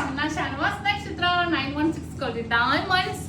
SHAMNA Shanwas Nakshathra 916 golden diamonds.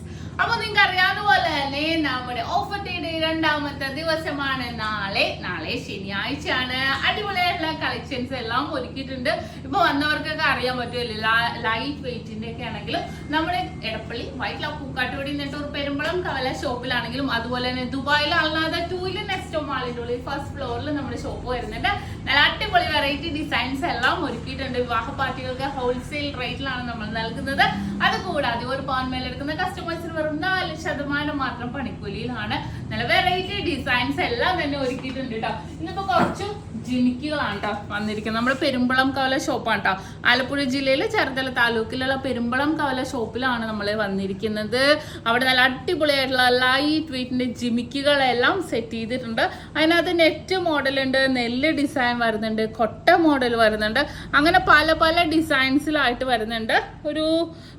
അപ്പോൾ നിങ്ങൾക്ക് അറിയാവുന്നപോലെ തന്നെ നമ്മുടെ ഓഫർ ഡേയുടെ രണ്ടാമത്തെ ദിവസമാണ് നാളെ ശനിയാഴ്ചയാണ്. അടിപൊളിയായിട്ടുള്ള കളക്ഷൻസ് എല്ലാം ഒരുക്കിയിട്ടുണ്ട്. ഇപ്പോൾ വന്നവർക്കൊക്കെ അറിയാൻ പറ്റുമല്ലോ, ലൈറ്റ് വെയിറ്റിന്റെ ഒക്കെ ആണെങ്കിലും നമ്മുടെ എടപ്പള്ളി വൈറ്റ് പൂക്കാട്ടുപടി നെട്ടൂർ പെരുമ്പളം കവല ഷോപ്പിലാണെങ്കിലും അതുപോലെ തന്നെ ദുബായിൽ അല്ലാതെ 2 നെക്സ്റ്റ് മാളിന്റെ ഉള്ളിൽ ഫസ്റ്റ് ഫ്ലോറിൽ നമ്മുടെ ഷോപ്പ് വരുന്നുണ്ട്. നല്ല അടിപൊളി വെറൈറ്റി ഡിസൈൻസ് എല്ലാം ഒരുക്കിയിട്ടുണ്ട്. വിവാഹ പാർട്ടികൾക്ക് ഹോൾസെയിൽ റേറ്റിലാണ് നമ്മൾ നൽകുന്നത്. അതുകൂടാതെ ഒരു പവൻ മേലെടുക്കുന്ന കസ്റ്റമേഴ്സിന് വെറും 4% മാത്രം പണിക്കൂലിയിലാണ്. നല്ല വെറൈറ്റി ഡിസൈൻസ് എല്ലാം തന്നെ ഒരുക്കിയിട്ടുണ്ട് കേട്ടോ. ഇന്നിപ്പോ കുറച്ച് ജിമിക്കുകളാണ് കേട്ടോ വന്നിരിക്കുന്നത്. നമ്മുടെ പെരുമ്പളം കവല ഷോപ്പാണ് കേട്ടോ. ആലപ്പുഴ ജില്ലയിലെ ചേർത്തല താലൂക്കിലുള്ള പെരുമ്പളം കവല ഷോപ്പിലാണ് നമ്മൾ വന്നിരിക്കുന്നത്. അവിടെ നല്ല അടിപൊളിയായിട്ടുള്ള ലൈറ്റ് വെയിറ്റിന്റെ ജിമിക്കുകളെല്ലാം സെറ്റ് ചെയ്തിട്ടുണ്ട്. അതിനകത്ത് നെറ്റ് മോഡൽ ഉണ്ട്, നെല്ല് ഡിസൈൻ വരുന്നുണ്ട്, കൊട്ട മോഡൽ വരുന്നുണ്ട്. അങ്ങനെ പല പല ഡിസൈൻസിലായിട്ട് വരുന്നുണ്ട്. ഒരു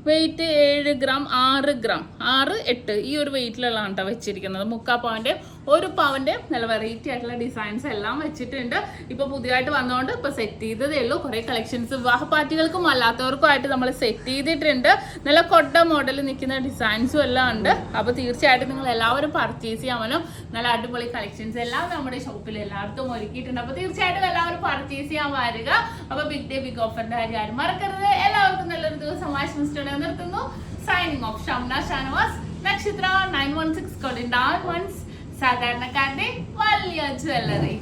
വെയിറ്റ് 7 ഗ്രാം 6 ഗ്രാം 6, 8 ഈ ഒരു വെയിറ്റിലുള്ളതാണ് കേട്ടോ വെച്ചിരിക്കുന്നത്. 3/4 പവന്റെ 1 പവന്റെ നല്ല വെറൈറ്റി ആയിട്ടുള്ള ഡിസൈൻസ് എല്ലാം വെച്ചിട്ടുണ്ട്. ഇപ്പൊ പുതിയതായിട്ട് വന്നതുകൊണ്ട് ഇപ്പൊ സെറ്റ് ചെയ്തതേ ഉള്ളൂ. കുറെ കളക്ഷൻസ് വിവാഹ പാർട്ടികൾക്കും അല്ലാത്തവർക്കും ആയിട്ട് നമ്മൾ സെറ്റ് ചെയ്തിട്ടുണ്ട്. നല്ല കൊട്ട മോഡൽ നിൽക്കുന്ന ഡിസൈൻസും എല്ലാം ഉണ്ട്. അപ്പൊ തീർച്ചയായിട്ടും നിങ്ങൾ എല്ലാവരും പർച്ചേസ് ചെയ്യാമല്ലോ. നല്ല അടിപൊളി കളക്ഷൻസ് എല്ലാം നമ്മുടെ ഷോപ്പിൽ എല്ലായിടത്തും ഒരുക്കിയിട്ടുണ്ട്. അപ്പൊ തീർച്ചയായിട്ടും എല്ലാവരും പർച്ചേസ് ചെയ്യാൻ വരിക. അപ്പൊ ബിഗ് ഡേ ബിഗ് ഓഫറിന്റെ കാര്യം ആരും മറക്കരുത്. എല്ലാവർക്കും നല്ലൊരു ദിവസം ആശംസിച്ചുകൊണ്ട് നിർത്തുന്നു. സൈനിങ് ഓഫ് ഷംന ഷാനവാസ് നക്ഷത്ര 916 golden diamonds, സാധാരണക്കാരുടെ വലിയ ജ്വല്ലറി.